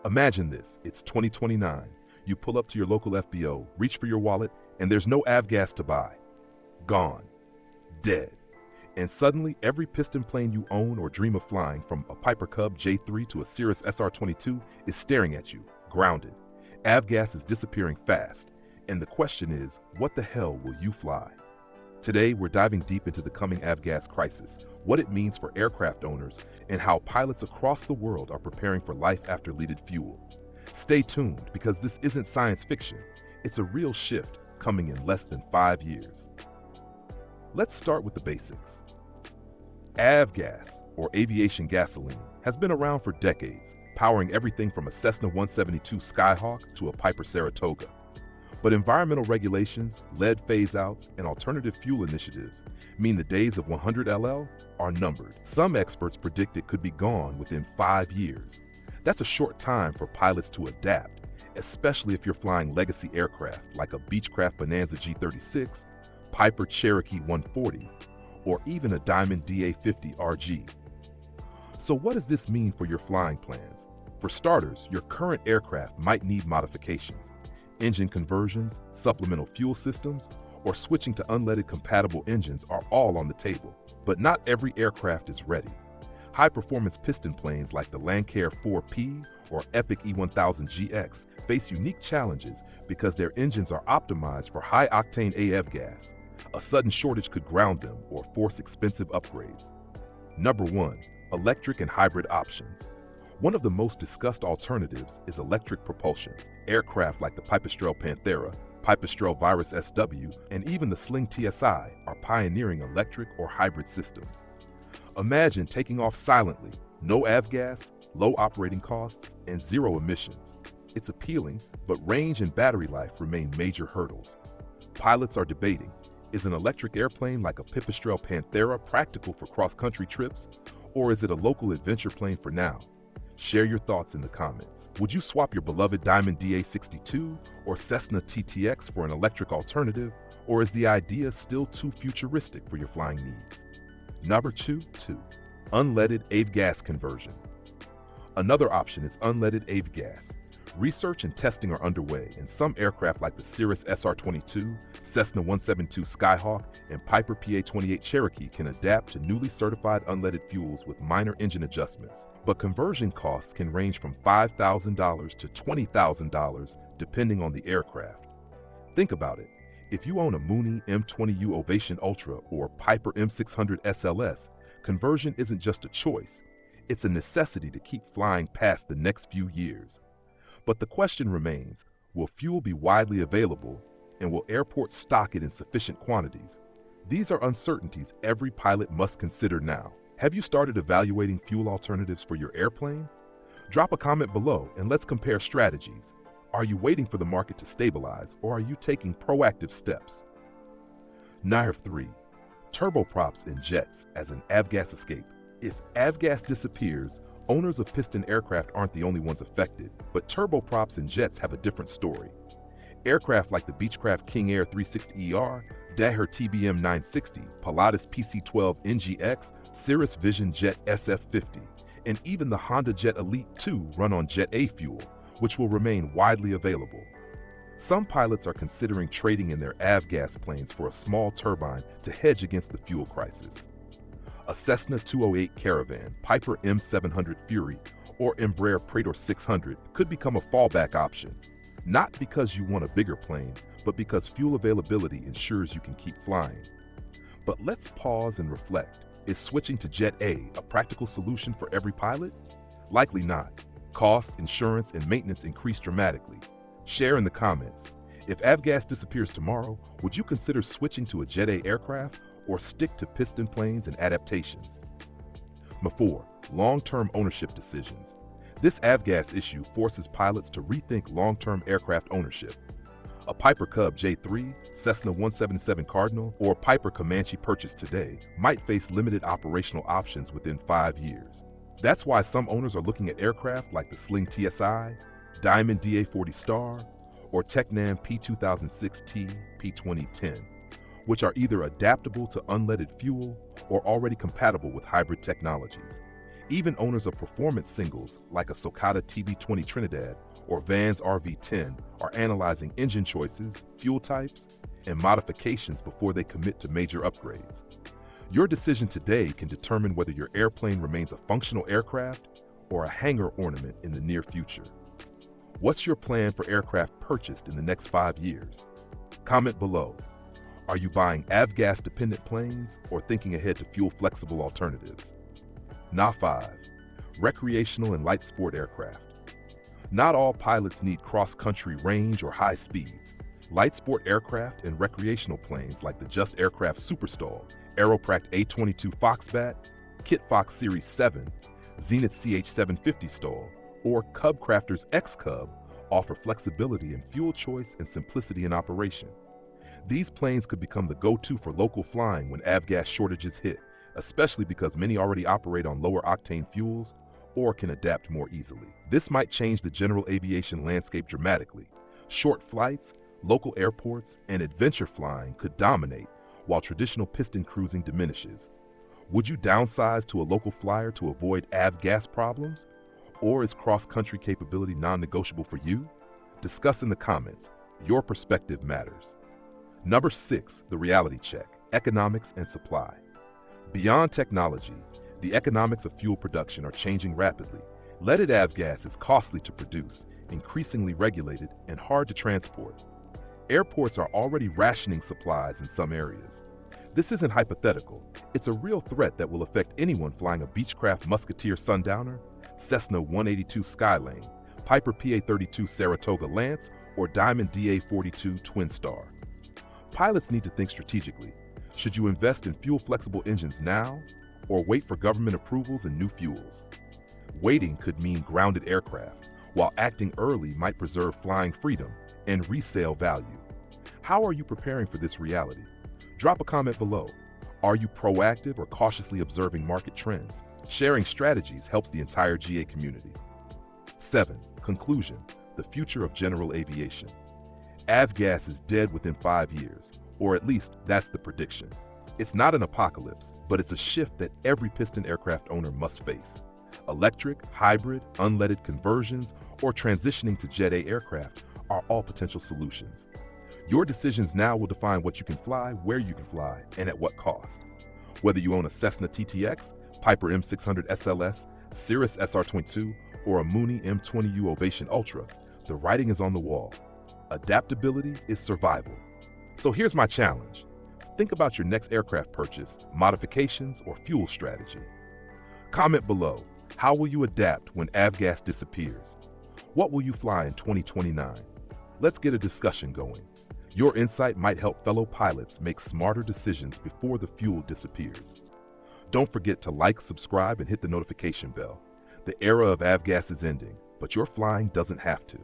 Imagine this, it's 2029. You pull up to your local FBO, reach for your wallet, and there's no AvGas to buy. Gone. Dead. And suddenly, every piston plane you own or dream of flying, from a Piper Cub J3 to a Cirrus SR-22, is staring at you, grounded. AvGas is disappearing fast. And the question is, what the hell will you fly? Today, we're diving deep into the coming AvGas crisis, what it means for aircraft owners, and how pilots across the world are preparing for life after leaded fuel. Stay tuned, because this isn't science fiction. It's a real shift coming in less than 5 years. Let's start with the basics. AvGas, or aviation gasoline, has been around for decades, powering everything from a Cessna 172 Skyhawk to a Piper Saratoga. But environmental regulations, lead phase-outs, and alternative fuel initiatives mean the days of 100 LL are numbered. Some experts predict it could be gone within 5 years. That's a short time for pilots to adapt, especially if you're flying legacy aircraft like a Beechcraft Bonanza G36, Piper Cherokee 140, or even a Diamond DA50 RG. So what does this mean for your flying plans? For starters, your current aircraft might need modifications. Engine conversions, supplemental fuel systems, or switching to unleaded compatible engines are all on the table. But not every aircraft is ready. High-performance piston planes like the Lancair 4P or Epic E1000GX face unique challenges because their engines are optimized for high-octane AvGas. A sudden shortage could ground them or force expensive upgrades. Number 1. Electric and hybrid options. One of the most discussed alternatives is electric propulsion. Aircraft like the Pipistrel Panthera, Pipistrel Virus SW, and even the Sling TSI are pioneering electric or hybrid systems. Imagine taking off silently, no AvGas, low operating costs, and zero emissions. It's appealing, but range and battery life remain major hurdles. Pilots are debating, is an electric airplane like a Pipistrel Panthera practical for cross-country trips, or is it a local adventure plane for now? Share your thoughts in the comments. Would you swap your beloved Diamond DA62 or Cessna TTX for an electric alternative, or is the idea still too futuristic for your flying needs? Number 2. Unleaded AvGas conversion. Another option is unleaded AvGas. Research and testing are underway, and some aircraft like the Cirrus SR-22, Cessna 172 Skyhawk, and Piper PA-28 Cherokee can adapt to newly certified unleaded fuels with minor engine adjustments. But conversion costs can range from $5,000 to $20,000 depending on the aircraft. Think about it. If you own a Mooney M20U Ovation Ultra or Piper M600 SLS, conversion isn't just a choice. It's a necessity to keep flying past the next few years. But the question remains, will fuel be widely available, and will airports stock it in sufficient quantities? These are uncertainties every pilot must consider now. Have you started evaluating fuel alternatives for your airplane? Drop a comment below and let's compare strategies. Are you waiting for the market to stabilize, or are you taking proactive steps? Number 3. Turboprops in jets as an AvGas escape. If AvGas disappears, owners of piston aircraft aren't the only ones affected, but turboprops in jets have a different story. Aircraft like the Beechcraft King Air 360ER, Daher TBM 960, Pilatus PC-12 NGX, Cirrus Vision Jet SF-50, and even the Honda Jet Elite 2 run on Jet A fuel, which will remain widely available. Some pilots are considering trading in their AvGas planes for a small turbine to hedge against the fuel crisis. A Cessna 208 Caravan, Piper M700 Fury, or Embraer Praetor 600 could become a fallback option. Not because you want a bigger plane, but because fuel availability ensures you can keep flying. But let's pause and reflect. Is switching to Jet A a practical solution for every pilot? Likely not. Costs, insurance, and maintenance increase dramatically. Share in the comments. If AvGas disappears tomorrow, would you consider switching to a Jet A aircraft, or stick to piston planes and adaptations? Number 4. Long-term ownership decisions. This AvGas issue forces pilots to rethink long-term aircraft ownership. A Piper Cub J3, Cessna 177 Cardinal, or Piper Comanche purchased today might face limited operational options within 5 years. That's why some owners are looking at aircraft like the Sling TSI, Diamond DA40 Star, or Tecnam P2006T P2010, which are either adaptable to unleaded fuel or already compatible with hybrid technologies. Even owners of performance singles like a Socata TB20 Trinidad or Vans RV10 are analyzing engine choices, fuel types, and modifications before they commit to major upgrades. Your decision today can determine whether your airplane remains a functional aircraft or a hangar ornament in the near future. What's your plan for aircraft purchased in the next 5 years? Comment below. Are you buying AvGas-dependent planes or thinking ahead to fuel-flexible alternatives? Now 5. Recreational and light sport aircraft. Not all pilots need cross-country range or high speeds. Light sport aircraft and recreational planes like the Just Aircraft Superstall, Aeropract A22 Foxbat, Kit Fox Series 7, Zenith CH750 stall, or Cubcrafters X-Cub offer flexibility in fuel choice and simplicity in operation. These planes could become the go-to for local flying when AvGas shortages hit, especially because many already operate on lower octane fuels or can adapt more easily. This might change the general aviation landscape dramatically. Short flights, local airports, and adventure flying could dominate while traditional piston cruising diminishes. Would you downsize to a local flyer to avoid AvGas problems? Or is cross-country capability non-negotiable for you? Discuss in the comments. Your perspective matters. Number 6, the reality check, economics and supply. Beyond technology, the economics of fuel production are changing rapidly. Leaded AvGas is costly to produce, increasingly regulated, and hard to transport. Airports are already rationing supplies in some areas. This isn't hypothetical. It's a real threat that will affect anyone flying a Beechcraft Musketeer Sundowner, Cessna 182 Skylane, Piper PA-32 Saratoga Lance, or Diamond DA-42 Twin Star. Pilots need to think strategically. Should you invest in fuel-flexible engines now, or wait for government approvals and new fuels? Waiting could mean grounded aircraft, while acting early might preserve flying freedom and resale value. How are you preparing for this reality? Drop a comment below. Are you proactive or cautiously observing market trends? Sharing strategies helps the entire GA community. 7. Conclusion: the future of general aviation. AvGas is dead within 5 years, or at least that's the prediction. It's not an apocalypse, but it's a shift that every piston aircraft owner must face. Electric, hybrid, unleaded conversions, or transitioning to Jet A aircraft are all potential solutions. Your decisions now will define what you can fly, where you can fly, and at what cost. Whether you own a Cessna TTX, Piper M600 SLS, Cirrus SR22, or a Mooney M20U Ovation Ultra, the writing is on the wall. Adaptability is survival. So here's my challenge. Think about your next aircraft purchase, modifications, or fuel strategy. Comment below. How will you adapt when AvGas disappears? What will you fly in 2029? Let's get a discussion going. Your insight might help fellow pilots make smarter decisions before the fuel disappears. Don't forget to like, subscribe, and hit the notification bell. The era of AvGas is ending, but your flying doesn't have to.